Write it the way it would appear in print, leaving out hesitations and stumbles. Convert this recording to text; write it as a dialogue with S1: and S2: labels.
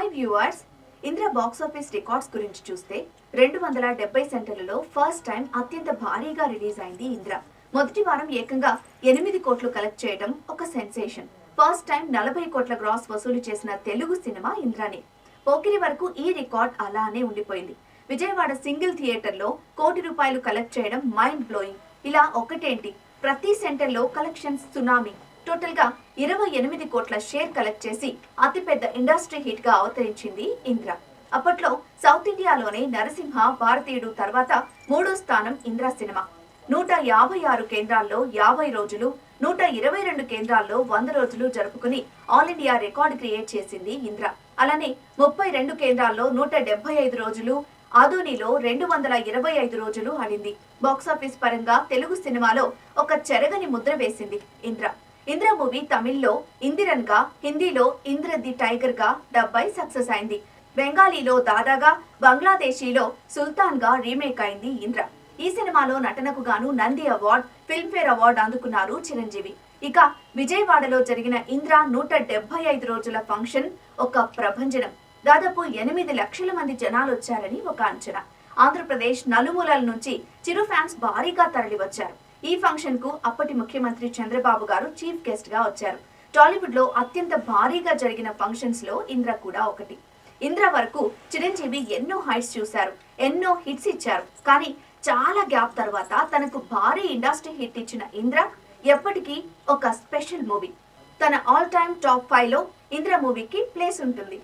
S1: Hi viewers. Indra box office records గురించి చూస్తే 270 సెంటర్లలో ఫస్ట్ టైం అత్యంత భారీగా రిలీజ్ అయింది ఇంద్ర. మొదటి వారం ఏకంగా 8 కోట్లు కలెక్ట్ చేయడం ఒక సెన్సేషన్. ఫస్ట్ టైం 40 కోట్ల గ్రాస్ వసూలు చేసిన తెలుగు సినిమా ఇంద్రానే. పోకిరి వరకు ఈ రికార్డ్ అలానే ఉండిపోయింది. విజయవాడ సింగిల్ థియేటర్లో ₹1 కోటి కలెక్ట్ చేయడం మైండ్ బ్లోయింగ్. ఇలా ఒకటేంటి, ప్రతి సెంటర్లో కలెక్షన్స్ సునామీ. టోటల్ గా 28 కోట్ల షేర్ కలెక్ట్ చేసి అతిపెద్ద ఇండస్ట్రీ హిట్ గా అవతరించింది ఇంద్ర. అప్పట్లో సౌత్ ఇండియాలోనే నరసింహ, భారతీయుడు తర్వాత 3వ స్థానం ఇంద్ర సినిమా. 156 కేంద్రాల్లో 50 రోజులు, 122 కేంద్రాల్లో 100 రోజులు జరుపుకుని ఆల్ ఇండియా రికార్డ్ క్రియేట్ చేసింది ఇంద్ర. అలానే 32 కేంద్రాల్లో 175 రోజులు, ఆదోనిలో 225 రోజులు ఆడింది. బాక్సాఫీస్ పరంగా తెలుగు సినిమాలో ఒక చెరగని ముద్ర వేసింది ఇంద్ర. ఇంద్ర మూవీ తమిళ్లో ఇందిరన్ గా, హిందీలో ఇంద్ర ది టైగర్ గా డబ్ అయి సక్సెస్ అయింది. బెంగాలీలో దాదాగా, బంగ్లాదేశీలో సుల్తాన్ గా రీమేక్ అయింది ఇంద్ర. ఈ సినిమాలో నటనకు గాను నంది అవార్డ్, ఫిల్మ్ఫేర్ అవార్డు అందుకున్నారు చిరంజీవి. ఇక విజయవాడలో జరిగిన ఇంద్ర 175 రోజుల ఫంక్షన్ ఒక ప్రభంజనం. దాదాపు 8 లక్షల మంది జనాలు వచ్చారని ఒక అంచనా. ఆంధ్రప్రదేశ్ నలుమూలల నుంచి చిరు ఫ్యాన్స్ భారీగా తరలివచ్చారు. ఈ ఫంక్షన్ కు అప్పటి ముఖ్యమంత్రి చంద్రబాబు గారు చీఫ్ గెస్ట్ గా వచ్చారు. టాలీవుడ్ లో అత్యంత భారీగా జరిగిన ఫంక్షన్స్ లో ఇంద్ర కూడా ఒకటి. ఇంద్ర వరకు చిరంజీవి ఎన్నో హైట్స్ చూశారు, ఎన్నో హిట్స్ ఇచ్చారు. కానీ చాలా గ్యాప్ తర్వాత తనకు భారీ ఇండస్ట్రీ హిట్ ఇచ్చిన ఇంద్ర ఎప్పటికీ ఒక స్పెషల్ మూవీ. తన ఆల్ టైమ్ టాప్ 5 లో ఇంద్ర మూవీకి ప్లేస్ ఉంటుంది.